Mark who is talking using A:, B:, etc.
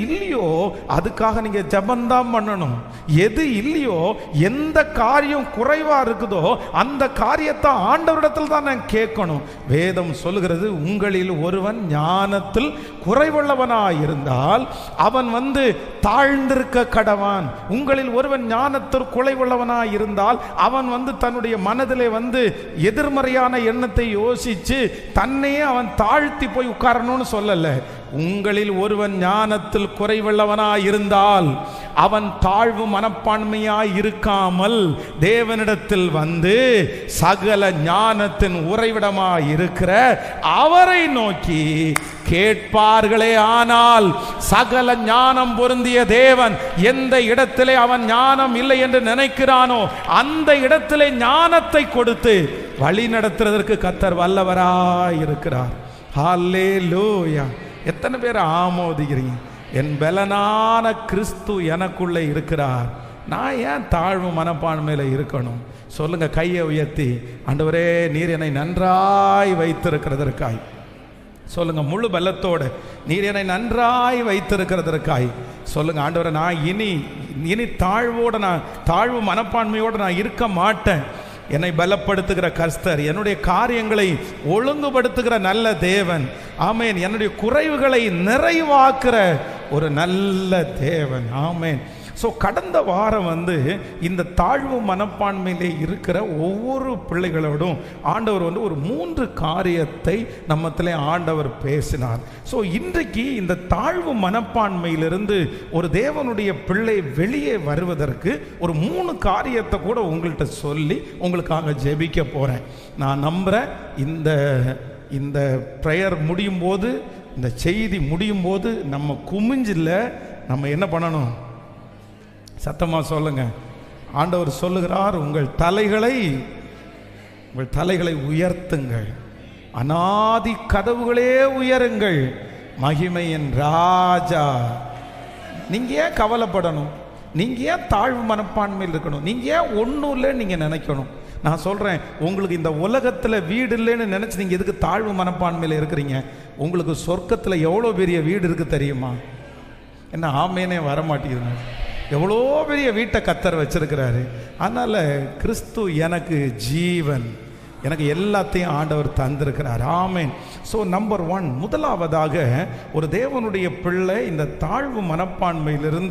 A: இல்லையோ அதுக்காக நீங்க ஜெபந்தான் பண்ணணும். எது இல்லையோ, எந்த காரியம் குறைவா இருக்குதோ அந்த காரியத்தை ஆண்டவரிடத்தில் தான் நான் கேட்கணும். வேதம் சொல்லுகிறது, உங்களில் ஒருவன் ஞானத்தில் குறைவுள்ளவனாயிருந்தால் அவன் தாழ்ந்திருக்க கடவான். உங்களில் ஒருவன் ஞானத்தில் குறைவுள்ளவனாயிருந்தால் அவன் தன்னுடைய மனதிலே எதிர்மறையான எண்ணத்தை யோசிச்சு தன்னையே அவன் தாழ்த்தி போய் உட்காரணும்னு சொல்லல. உங்களில் ஒருவன் ஞானத்தில் குறைவுள்ளவனாயிருந்தால் அவன் தாழ்வு மனப்பான்மையாய் இருக்காமல் தேவனிடத்தில் சகல ஞானத்தின் உறைவிடமாய் இருக்கிற அவரை நோக்கி கேட்பார்களே. ஆனால் சகல ஞானம் பொருந்திய தேவன் எந்த இடத்திலே அவன் ஞானம் இல்லை என்று நினைக்கிறானோ அந்த இடத்திலே ஞானத்தை கொடுத்து வழி நடத்துவதற்கு கர்த்தர் வல்லவராய் இருக்கிறார். ஹல்லேலூயா. எத்தனை பேர் ஆமோதிக்கிறீங்க? என் பலனான கிறிஸ்து எனக்குள்ளே இருக்கிறார், நான் ஏன் தாழ்வு மனப்பான்மையில் இருக்கணும்? சொல்லுங்க, கையை உயர்த்தி, ஆண்டவரே நீர் என்னை நன்றாய் வைத்திருக்கிறதற்காய் சொல்லுங்க. முழு பலத்தோடு நீர் என்னை நன்றாய் வைத்திருக்கிறதற்காய் சொல்லுங்க. ஆண்டவரே, நான் இனி தாழ்வு மனப்பான்மையோடு நான் இருக்க மாட்டேன். என்னை பலப்படுத்துகிற கர்த்தர், என்னுடைய காரியங்களை ஒழுங்குபடுத்துகிற நல்ல தேவன், ஆமேன். என்னுடைய குறைவுகளை நிறைவாக்குற ஒரு நல்ல தேவன், ஆமேன். ஸோ கடந்த வாரம் இந்த தாழ்வு மனப்பான்மையிலே இருக்கிற ஒவ்வொரு பிள்ளைகளோடும் ஆண்டவர் ஒரு 3 காரியத்தை நம்மத்திலே ஆண்டவர் பேசினார். ஸோ இன்றைக்கு இந்த தாழ்வு மனப்பான்மையிலிருந்து ஒரு தேவனுடைய பிள்ளை வெளியே வருவதற்கு ஒரு 3 காரியத்தை கூட உங்கள்கிட்ட சொல்லி உங்களுக்காக ஜெபிக்க போகிறேன். நான் நம்புகிறேன் இந்த ப்ரேயர் முடியும் போது, இந்த செய்தி முடியும் போது நம்ம குமிஞ்சில் நம்ம என்ன பண்ணணும்? சத்தமாக சொல்லுங்க. ஆண்டவர் சொல்லுகிறார், உங்கள் தலைகளை உயர்த்துங்கள், அநாதி கதவுகளே உயருங்கள், மகிமையின் ராஜா. நீங்க ஏன் கவலைப்படணும்? நீங்க ஏன் தாழ்வு மனப்பான்மையில் இருக்கணும்? நீங்க ஏன் ஒன்றும் இல்லைன்னு நீங்க நினைக்கணும்? நான் சொல்றேன், உங்களுக்கு இந்த உலகத்தில் வீடு இல்லைன்னு நினைச்சு நீங்க எதுக்கு தாழ்வு மனப்பான்மையில் இருக்கிறீங்க? உங்களுக்கு சொர்க்கத்தில் எவ்வளோ பெரிய வீடு இருக்கு தெரியுமா? என்ன ஆமேனே வரமாட்டேங்குதுங்க. எவ்வளோ பெரிய வீட்டை கர்த்தர் வச்சிருக்கிறாரு. அதனால கிறிஸ்து எனக்கு ஜீவன், எனக்கு எல்லாத்தையும் ஆண்டவர் தந்திருக்கிறார், ஆமேன். ஸோ நம்பர் 1, முதலாவதாக ஒரு தேவனுடைய பிள்ளை இந்த தாழ்வு மனப்பான்மையிலிருந்து